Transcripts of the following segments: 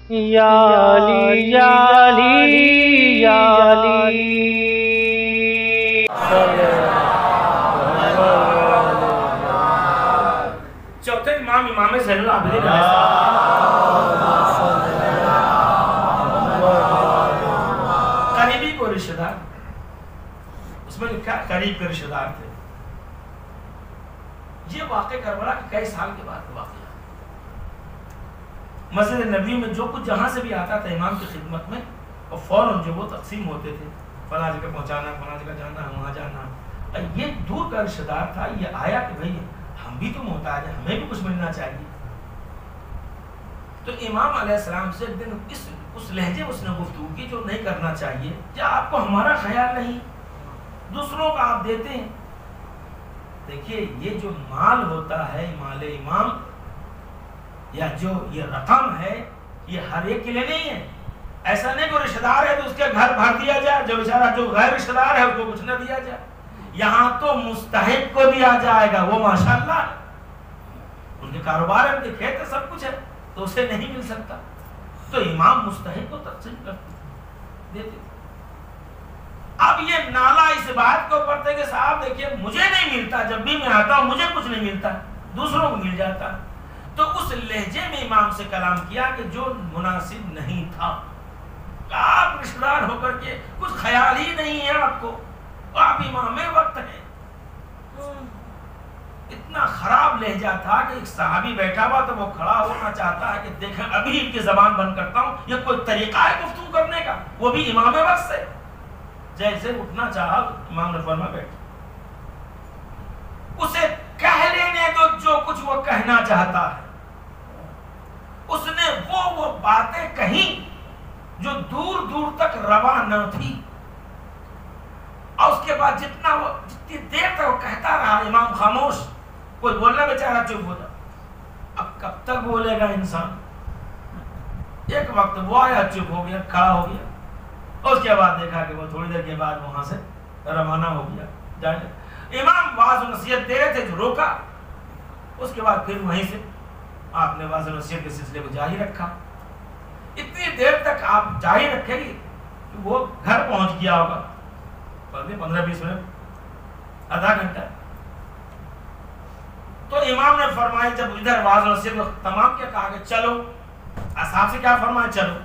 یا علی یا علی یا علی. چوتھے امام امام زین العابدین علیہ السلام قریبی کو رشتہ دار، اس میں لکھا قریب کے رشتہ دار تھے. یہ واقع کربلا کے کئی سال کے بعد واقعہ. مسجد نبی میں جو کچھ جہاں سے بھی آتا تھا امام کی خدمت میں، اور فوراً جو وہ تقسیم ہوتے تھے، فلاں جگہ پہنچانا، فلاں جگہ جانا، وہاں جانا. یہ دور کا رشتہ دار تھا، یہ آیا کہ بھئی ہم بھی تو محتاج ہیں، ہمیں بھی کچھ ملنا چاہیے. تو امام علیہ السلام سے ایک دن اس لہجے اس نے گفتگو کی جو نہیں کرنا چاہیے. کیا آپ کو ہمارا خیال نہیں؟ دوسروں کا آپ دیتے ہیں. دیکھیے یہ جو مال ہوتا ہے مال امام، یا جو یہ رقم ہے، یہ ہر ایک کے لیے نہیں ہے. ایسا نہیں کوئی رشتہ دار ہے تو اس کے گھر بھر دیا جائے، جو بیچارہ جو غیر رشتہ دار ہے اس کو کچھ نہ دیا جائے. یہاں تو مستحق کو دیا جائے گا، وہ ماشاءاللہ ان کے کاروبار ہے، ان کے کھیت ہے، سب کچھ ہے، تو اسے نہیں مل سکتا. تو امام مستحق کو تقسیم کرتے دیتے. اب یہ نالا اس بات کو پڑھتے کہ صاحب دیکھیے مجھے نہیں ملتا، جب بھی میں آتا ہوں مجھے کچھ نہیں ملتا، دوسروں کو مل جاتا. تو اس لہجے میں امام سے کلام کیا کہ جو مناسب نہیں تھا. آپ رشتہ دار ہو کر کے کچھ خیال ہی نہیں ہے آپ کو، آپ امام وقت ہیں. اتنا خراب لہجہ تھا کہ ایک صحابی بیٹھا ہوا تو وہ کھڑا ہونا چاہتا ہے کہ دیکھیں ابھی ان کی زبان بند کرتا ہوں، یہ کوئی طریقہ ہے گفتگو کرنے کا، وہ بھی امام وقت سے. جیسے اٹھنا چاہا امام نے فرمایا بیٹھ، اسے کہہ لینے دو جو کچھ وہ کہنا چاہتا ہے. اس نے وہ باتیں کہیں جو دور دور تک روا نہ تھی، اور اس کے بعد جتنی دیر تک وہ کہتا رہا امام خاموش. کوئی بولنا بیچارہ چپ ہو جا. اب کب تک بولے گا انسان؟ ایک وقت وہ آیا، چپ ہو گیا، کھڑا ہو گیا، اور اس کے بعد دیکھا کہ وہ تھوڑی دیر کے بعد وہاں سے روانہ ہو گیا جانے. امام واعظ و نصیحت دے رہے تھے جو روکا. اس کے بعد پھر وہیں سے آپ نے واعظ و نصیحت کے سلسلے کو جاری رکھا. اتنی دیر تک آپ جاری رکھیں گے کہ وہ گھر پہنچ گیا ہوگا 15-20 منٹ، آدھا گھنٹہ. تو امام نے فرمایا جب ادھر واعظ و نصیحت کو تمام کیا، کہا کہ چلو. اصحاب سے کیا فرمایا؟ چلو.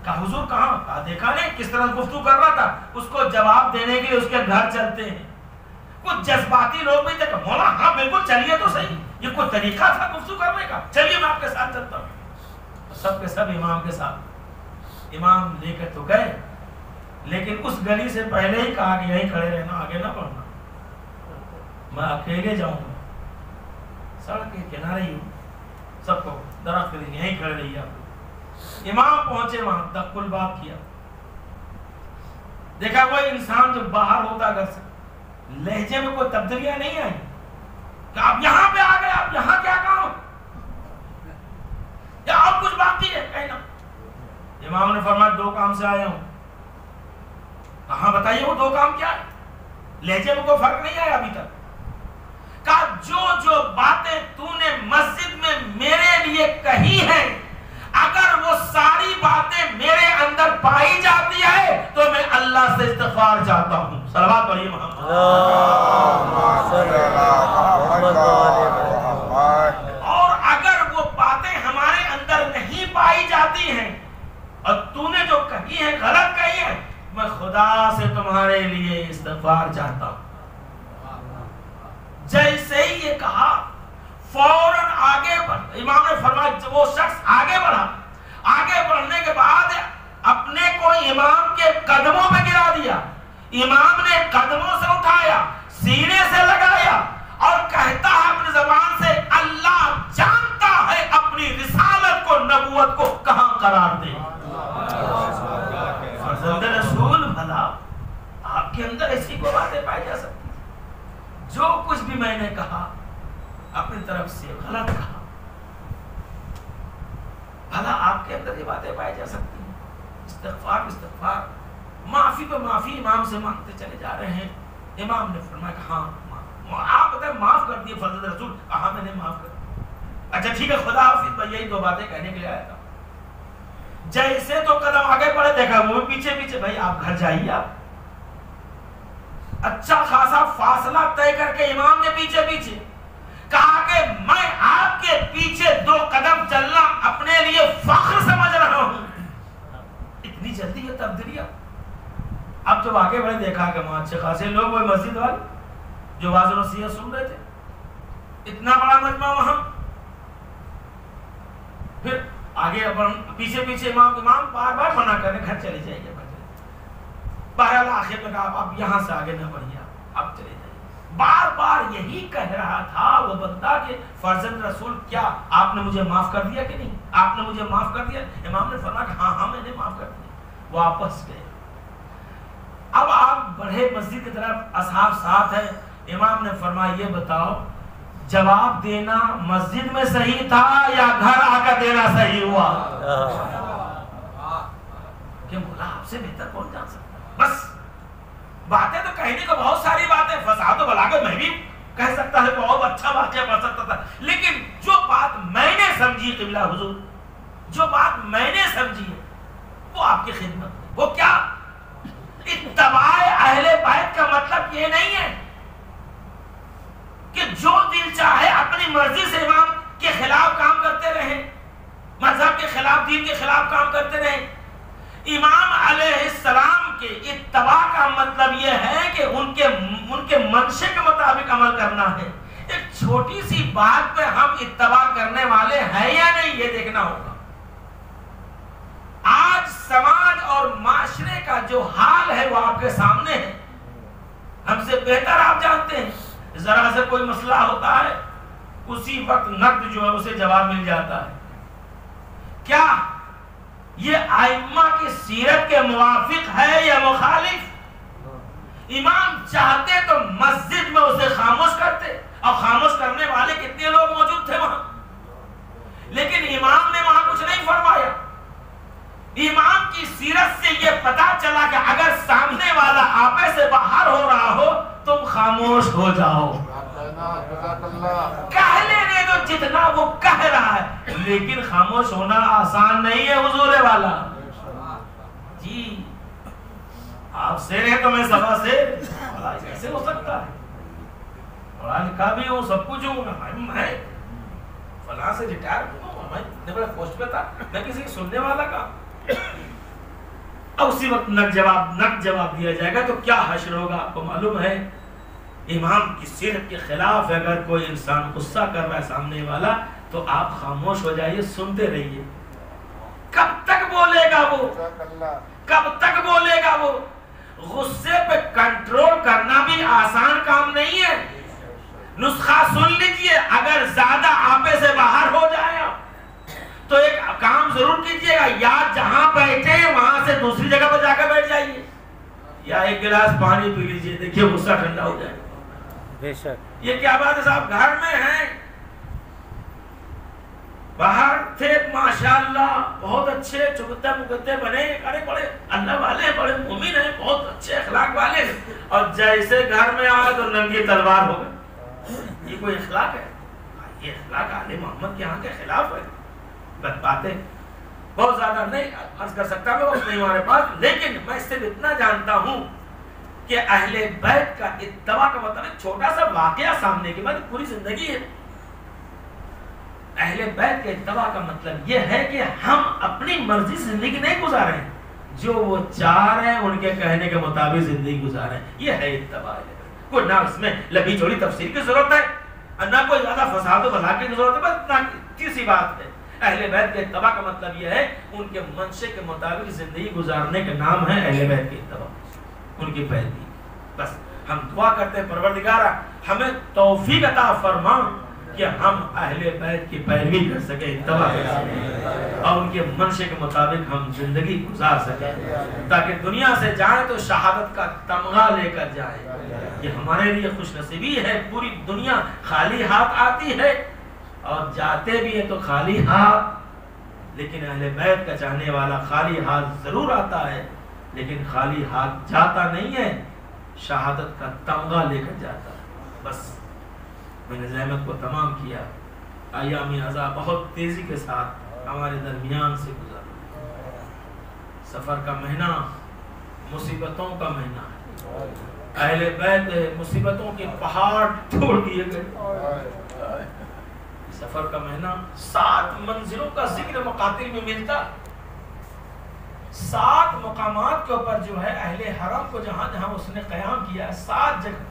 کہا حضور کہاں؟ کہا دیکھا نہیں کس طرح گفتگو کر رہا تھا. اس کو جواب دینے کے لیے اس کے گھر چلتے ہیں. کچھ جذباتی لوگ بھی تھے کہ مولا ہاں بالکل چلیے تو صحیح، یہ کوئی طریقہ تھا گفتگو کرنے کا، چلیے میں آپ کے ساتھ چلتا ہوں. سب کے سب امام کے ساتھ. امام لے کر تو گئے، لیکن اس گلی سے پہلے ہی کہا کہ یہیں کھڑے رہنا، آگے نہ بڑھنا، میں اکیلے جاؤں گا. سڑک کے کنارے ہی سب کو درخت کے یہیں کھڑے رہیے آپ. امام پہنچے وہاں، دق الباب کیا. دیکھا وہ انسان جو باہر ہوتا گھر سے، لہجے میں کوئی تبدیلیاں نہیں آئی کہ آپ یہاں پہ آ گئے، آپ یہاں کیا کام یا اور کچھ باقی ہے کہنا. امام نے فرمایا 2 کام سے آیا ہوں. کہاں بتائیے وہ 2 کام کیا ہے؟ لہجے میں کوئی فرق نہیں آیا ابھی تک. کہا جو باتیں تو نے مسجد میں میرے لیے کہی ہیں، اگر وہ ساری باتیں میرے اندر پائی جاتی ہے تو میں اللہ سے استغفار چاہتا ہوں. صلوات پڑھیے محمد. اور اگر وہ باتیں ہمارے اندر نہیں پائی جاتی ہیں اور تو نے جو کہی ہے غلط کہی ہے، میں خدا سے تمہارے لیے استغفار چاہتا ہوں. جیسے ہی یہ کہا فوراً آگے بڑھ. امام نے فرمایا وہ شخص آگے بڑھا. آگے بڑھنے کے بعد اپنے کو امام کے قدموں پہ گرا دیا. امام نے قدموں سے اٹھایا، سینے سے لگایا اور کہتا ہے اپنی زبان سے اللہ جانتا ہے اپنی رسالت کو، نبوت کو کہاں قرار دے. فرزند رسول بھلا آپ کے اندر ایسی کوئی باتیں پائی جا سکتی؟ جو کچھ بھی میں نے کہا اپنی طرف سے غلط کہا، بھلا آپ کے اندر یہ باتیں پائی جا سکتی ہیں؟ استغفار معافی پہ معافی امام سے مانگتے چلے جا رہے ہیں. امام نے فرمایا کہ ہاں آپ بتائیں معاف کر دیے فرزند رسول. کہا میں نے معاف کر دیا. اچھا ٹھیک ہے خدا حافظ. میں یہی 2 باتیں کہنے کے لیے آیا تھا. جیسے تو قدم آگے بڑھے دیکھا وہ پیچھے پیچھے. بھائی آپ گھر جائیے. آپ اچھا خاصا فاصلہ طے کر کے امام نے پیچھے پیچھے کہا کہ میں آپ کے پیچھے 2 قدم چلنا اپنے لیے فخر سمجھ رہا ہوں. اتنی جلدی یہ تبدیلی. اب جب آگے بڑھے دیکھا کہ وہاں اچھے خاصے لوگ وہ مسجد والے جو واعظ و نصیحت سن رہے تھے, اتنا بڑا مجمع وہاں. پھر آگے پیچھے پیچھے امام بار بار منع کرنے گھر چلے جائیے. بہرحال آخر میں کہا آپ یہاں سے آگے نہ بڑھیے, آپ چلے جائیے. بار بار یہی کہہ رہا تھا وہ بندہ کہ فرزند رسول کیا آپ نے مجھے معاف کر دیا کہ نہیں, آپ نے مجھے معاف کر دیا. امام نے فرمایا کہ ہاں میں نے معاف کر دیا. واپس گئے. اب آپ بڑھے مسجد کی طرف, اصحاب ساتھ ہیں. امام نے فرمایا یہ بتاؤ جواب دینا مسجد میں صحیح تھا یا گھر آ کر دینا صحیح ہوا؟ کہ مولا آپ سے بہتر کون جان سکتا. بس باتیں تو کہنے کو بہت ساری باتیں, فساد و بلاغت میں بھی کہہ سکتا ہے, بہت اچھا واقعہ پڑھ سکتا تھا, لیکن جو بات میں نے سمجھی قبلہ حضور, جو بات میں نے سمجھی ہے وہ آپ کی خدمت ہے. وہ کیا؟ اتباع اہل بیت کا مطلب یہ نہیں ہے کہ جو دل چاہے اپنی مرضی سے امام کے خلاف کام کرتے رہیں, مذہب کے خلاف, دین کے خلاف کام کرتے رہیں. امام علیہ السلام کے اتباع کا مطلب یہ ہے کہ ان کے منشے کے مطابق عمل کرنا ہے. ایک چھوٹی سی بات پہ ہم اتباع کرنے والے ہیں یا نہیں یہ دیکھنا ہوگا. آج سماج اور معاشرے کا جو حال ہے وہ آپ کے سامنے ہے. ہم سے بہتر آپ جانتے ہیں. ذرا سے کوئی مسئلہ ہوتا ہے اسی وقت نقد جو ہے اسے جواب مل جاتا ہے. کیا یہ ائمہ کی سیرت کے موافق ہے یا مخالف؟ امام چاہتے تو مسجد میں اسے خاموش کرتے, اور خاموش کرنے والے کتنے لوگ موجود تھے وہاں, لیکن امام نے وہاں کچھ نہیں فرمایا. امام کی سیرت سے یہ پتا چلا کہ اگر سامنے والا آپے سے باہر ہو رہا ہو تم خاموش ہو جاؤ, کہہ لینے دو جتنا وہ کہہ رہا ہے, لیکن خاموش ہونا آسان نہیں ہے حضور والا. جی آپ سے رہے تو میں سبا سے کیسے ہو سکتا ہے؟ پڑھا لکھا بھی ہوں, سب کچھ ہوں, میں فلاں سے ریٹائر ہوں, میں اتنے بڑے پوسٹ پہ تھا, میں کسی کی سننے والا کا. اب اسی وقت نق جواب دیا جائے گا تو کیا حشر ہوگا آپ کو معلوم ہے. امام کی سیرت کے خلاف اگر کوئی انسان غصہ کر رہا ہے سامنے والا تو آپ خاموش ہو جائیے, سنتے رہیے. کب تک بولے گا وہ, کب تک بولے گا وہ؟ غصے پہ کنٹرول کرنا بھی آسان کام نہیں ہے. نسخہ سن لیجئے, اگر زیادہ آپے سے باہر ہو جائے تو ایک کام ضرور کیجئے گا, یا جہاں بیٹھے وہاں سے دوسری جگہ پر جا کر بیٹھ جائیے, یا ایک گلاس پانی پی لیجئے, دیکھیے غصہ ٹھنڈا ہو جائے. بے شک یہ کیا بات ہے صاحب, گھر میں ہیں, باہر تھے ماشاءاللہ بہت اچھے چکتے مکتے بنے, ارے بڑے اللہ والے, بڑے مومن ہیں, بہت اچھے اخلاق والے, اور جیسے گھر میں آئے تو ننگی تلوار ہو گئے. یہ کوئی اخلاق ہے؟ یہ اخلاق آل محمد کے یہاں کے خلاف ہے. باتیں بہت زیادہ نہیں عرض کر سکتا میں, وقت نہیں ہمارے پاس, لیکن میں اس سے اتنا جانتا ہوں کہ اہل بیت کا اتباع کا مطلب ایک چھوٹا سا واقعہ سامنے کے بعد پوری زندگی ہے. اہل بیت کے اتباع کا مطلب یہ ہے کہ ہم اپنی مرضی سے زندگی نہیں گزارے, جو وہ چاہ رہے ہیں ان کے کہنے کے مطابق زندگی گزارے, یہ ہے اتباع. کوئی نہ اس میں لمبی چوڑی تفسیر کی ضرورت ہے, نہ کوئی زیادہ فساد و بلاغت کی ضرورت ہے, بس اتنی سی بات ہے. اہل بیت کے اتباع کا مطلب یہ ہے ان کے منشے کے مطابق زندگی گزارنے کا نام ہے اہل بیت کے اتباع, ان کی پیروی. بس ہم دعا کرتے ہیں پروردگارا ہمیں توفیق عطا فرما کہ ہم اہل بیت کی پیروی کر سکیں, اتباع کر سکیں, اور ان کے منشے کے مطابق ہم زندگی گزار سکیں, تاکہ دنیا سے جائیں تو شہادت کا تمغہ لے کر جائیں. یہ ہمارے لیے خوش نصیبی ہے. پوری دنیا خالی ہاتھ آتی ہے اور جاتے بھی ہیں تو خالی ہاتھ, لیکن اہل بیت کا چاہنے والا خالی ہاتھ ضرور آتا ہے لیکن خالی ہاتھ جاتا نہیں ہے, شہادت کا تمغہ لے کر جاتا ہے. بس میں نے زحمت کو تمام کیا. ایام ازا بہت تیزی کے ساتھ ہمارے درمیان سے گزر. سفر کا مہینہ مصیبتوں کا مہینہ ہے. اہل بیت مصیبتوں کے پہاڑ چھوڑ دیے گئے. سفر کا مہینہ 7 منزلوں کا ذکر مقاتل میں ملتا. 7 مقامات کے اوپر جو ہے اہل حرم کو جہاں جہاں اس نے قیام کیا ہے 7 جگہ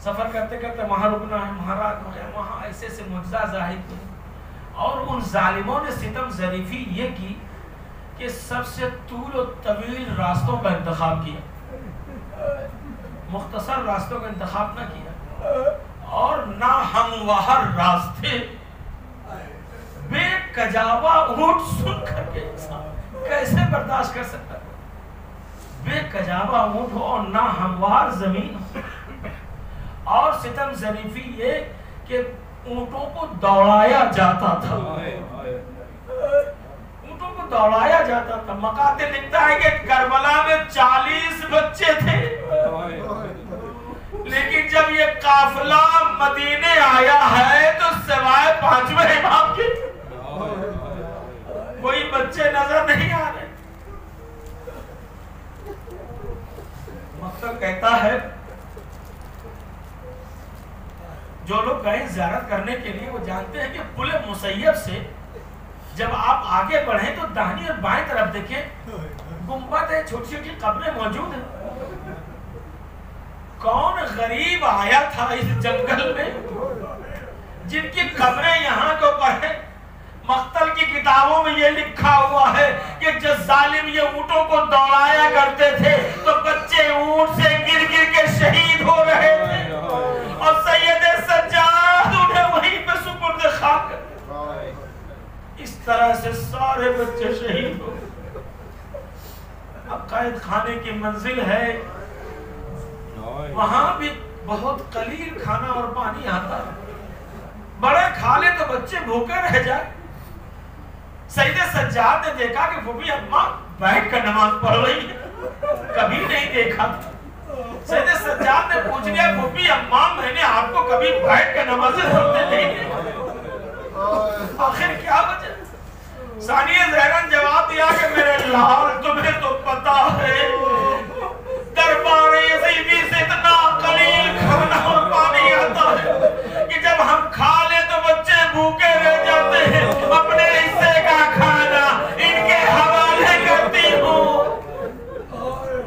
سفر کرتے کرتے وہاں رکنا ہے، وہاں ایسے سے معجزہ ظاہر ہوئے. اور ان ظالموں نے ستم ظریفی یہ کی کہ سب سے طول و طویل راستوں کا انتخاب کیا، مختصر راستوں کا انتخاب نہ کیا، اور نہ ہموار راستے. بے کجاوا اونٹ سن کر کے انسان کیسے برداشت کر سکتا ہے؟ بے کجاوا اونٹ ہو اور نہ ہموار زمین ہو. اور ستم ظریفی یہ کہ اونٹوں کو دوڑایا جاتا تھا، اونٹوں کو دوڑایا جاتا تھا. مقاتل لکھتا ہے کہ کربلا میں 40 بچے تھے، لیکن جب یہ قافلہ مدینے آیا ہے تو سوائے 5ویں امام کے کوئی بچے نظر نہیں آ رہے. مقتل کہتا ہے جو لوگ گئے زیارت کرنے کے لیے وہ جانتے ہیں کہ پل مسیب سے جب آپ آگے بڑھیں تو داہنی اور بائیں طرف دیکھیں گنبد ہے، چھوٹی چھوٹی قبریں موجود ہیں. کون غریب آیا تھا اس جنگل میں جن کی قبریں یہاں کے اوپر ہیں؟ مقتل کی کتابوں میں یہ لکھا ہوا ہے کہ جب ظالم یہ اونٹوں کو دوڑایا کرتے تھے تو بچے اونٹ سے گر گر کے شہید ہو رہے تھے، اور سید سجاد انہیں وہیں پہ سپرد خاک کر. اس طرح سے سارے بچے شہید ہو. اب قید خانے کی منزل ہے، وہاں بھی بہت قلیل کھانا اور پانی آتا ہے. بڑے کھا لے تو بچے بھوکے رہ جائے. سید سجاد نے دیکھا کہ پھوپھی اماں بیٹھ کر نماز پڑھ رہی ہے، کبھی نہیں دیکھا تھا. سید سجاد نے پوچھ لیا پھوپھی اماں میں نے آپ کو کبھی بیٹھ کر نمازیں پڑھتے نہیں دیکھا، آخر کیا وجہ؟ ثانیہ زہرا جواب دیا کہ میرے لال تمہیں تو پتا ہے دربار یزیدی سے اتنا قلیل کھانا اور پانی آتا ہے کہ جب ہم کھا لیں تو بچے بھوکے رہ جاتے ہیں. اپنے حصے کا کھانا ان کے حوالے کرتی ہوں،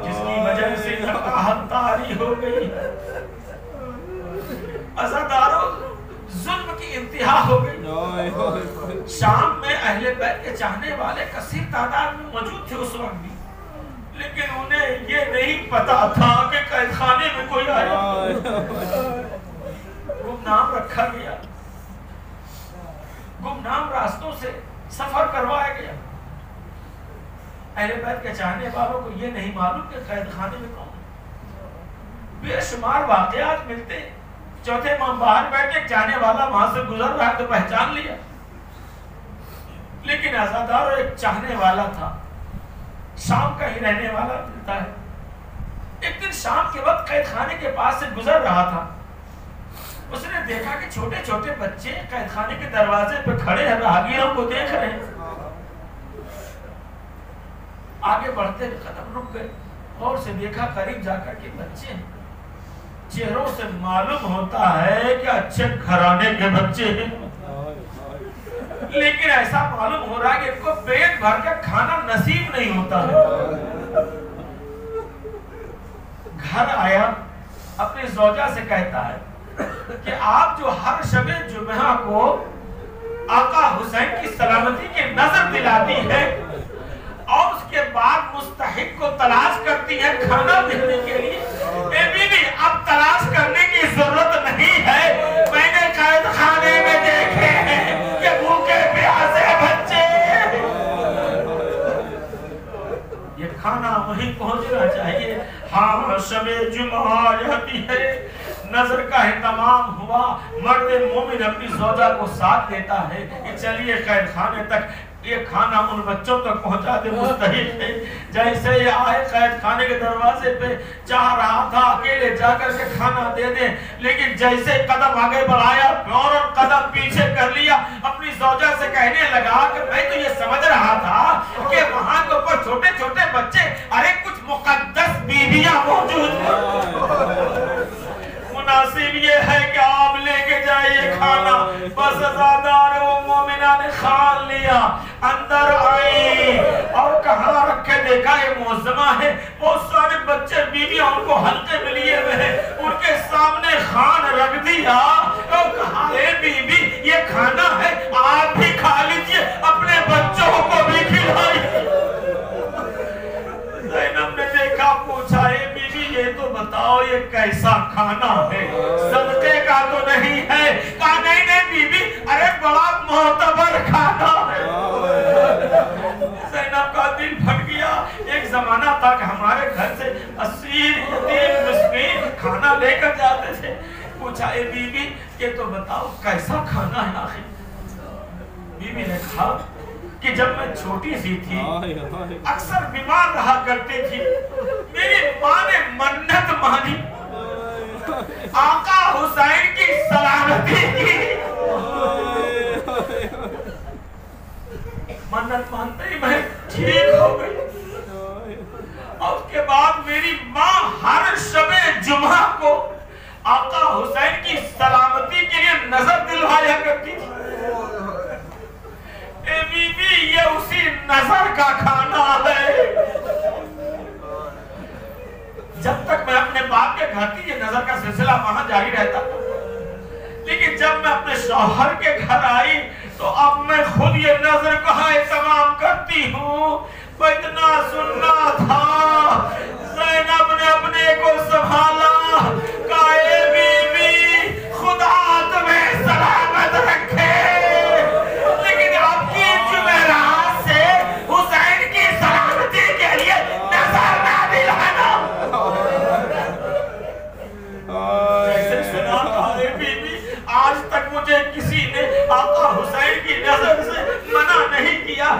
جس کی وجہ سے نقاہت طاری ہو گئی. عزاداروں ظلم کی انتہا ہو گئی. شام میں اہل بیت کے چاہنے والے کثیر تعداد میں موجود تھے اس وقت بھی، لیکن انہیں یہ نہیں پتا تھا کہ قید خانے میں کوئی آیا. گمنام رکھا گیا، گمنام راستوں سے سفر کروایا گیا. اہل بیت کے چاہنے والوں کو یہ نہیں معلوم کہ قید خانے میں کون. بے شمار واقعات ملتے ہیں. چوتھے امام باہر بیٹھے، چاہنے والا وہاں سے گزر رہا تو پہچان لیا، لیکن عزادار ایک چاہنے والا تھا، شام کا ہی رہنے والا ملتا ہے. ایک دن شام کے وقت قید خانے کے پاس سے گزر رہا تھا. اس نے دیکھا کہ چھوٹے چھوٹے بچے قید خانے کے دروازے پہ کھڑے ہیں، راہگیروں کو دیکھ رہے ہیں. آگے بڑھتے قدم رک گئے، اور سے دیکھا قریب جا کر کے بچے ہیں. چہروں سے معلوم ہوتا ہے کہ اچھے گھرانے کے بچے ہیں، لیکن ایسا معلوم ہو رہا ہے کہ ان کو پیٹ بھر کر کھانا نصیب نہیں ہوتا ہے. گھر آیا، اپنی زوجہ سے کہتا ہے کہ آپ جو ہر شب جمعہ کو آقا حسین کی سلامتی کی نظر دلاتی ہے اور اس کے بعد مستحق کو تلاش کرتی ہے کھانا دینے کے لیے، اے بیوی اب تلاش کرنے کی ضرورت نہیں ہے. میں نے قید خانے میں دیکھے ہیں کہ بھوکے پیاسے بچے، یہ کھانا وہیں پہنچنا چاہیے. ہاں شب جمعہ جاتی ہے، نظر کا اہتمام ہوا، مرد مومن اپنی زوجہ کو ساتھ دیتا ہے کہ چلیے قید خانے تک یہ کھانا ان بچوں تک پہنچا دے، مستحق ہے. جیسے یہ آئے قید خانے کے دروازے پہ، چاہ رہا تھا اکیلے جا کر کے کھانا دے دیں، لیکن جیسے قدم آگے بڑھایا فوراً قدم پیچھے کر لیا. اپنی زوجہ سے کہنے لگا کہ میں تو یہ سمجھ رہا تھا کہ وہاں کھانا. بس زادار و مومنہ نے کھان لیا. اندر آئی اور کہاں رکھ کے دیکھا یہ موزمہ ہے. بہت سارے بچے بیویاں ان کو حلقے میں لیے ہوئے ہیں. ان کے سامنے خان رکھ دیا اور کہا اے بی بی یہ کھانا ہے آپ بھی کھا لیجئے اپنے بچوں کو بھی کھلائیے. زینب نے دیکھا پوچھا اے بی بی یہ تو بتاؤ یہ کیسا کھانا ہے صدقے کا تو نہیں ہے. کہا نہیں نہیں بی بی ارے بڑا معتبر کھانا ہے. زینب کا دل پھٹ گیا. ایک زمانہ تھا کہ ہمارے گھر سے اسیر یتیم مسکین کھانا لے کر جاتے تھے. پوچھا اے بی بی یہ تو بتاؤ کیسا کھانا ہے آخر. بی بی نے کہا کہ جب میں چھوٹی سی تھی اکثر بیمار رہا کرتی تھی. میری ماں نے منت مانی آقا حسین کی سلامتی کی. منت مانتے ہی میں ٹھیک ہو گئی. اور اس کے بعد میری ماں ہر شب جمعہ کو آقا حسین کی سلامتی کے لیے نظر دلوایا کرتی تھی. اے بی بی یہ اسی نظر کا کھانا ہے. جب تک میں اپنے باپ کے گھر تھی یہ نظر کا سلسلہ وہاں جاری رہتا تھا. لیکن جب میں اپنے شوہر کے گھر آئی تو اب میں خود یہ نظر کا اہتمام کرتی ہوں. وہ اتنا سننا تھا. زینب نے اپنے کو سنبھالا. کہا اے بی بی خدا تمہیں سلامت رکھے لیکن اب کی جمعرات سے حسین کی سلامتی کے لیے نظر نہ دلانا. جیسے سنا تھا اے بی بی آج تک مجھے کسی نے آقا حسین کی نظر سے منع نہیں کیا.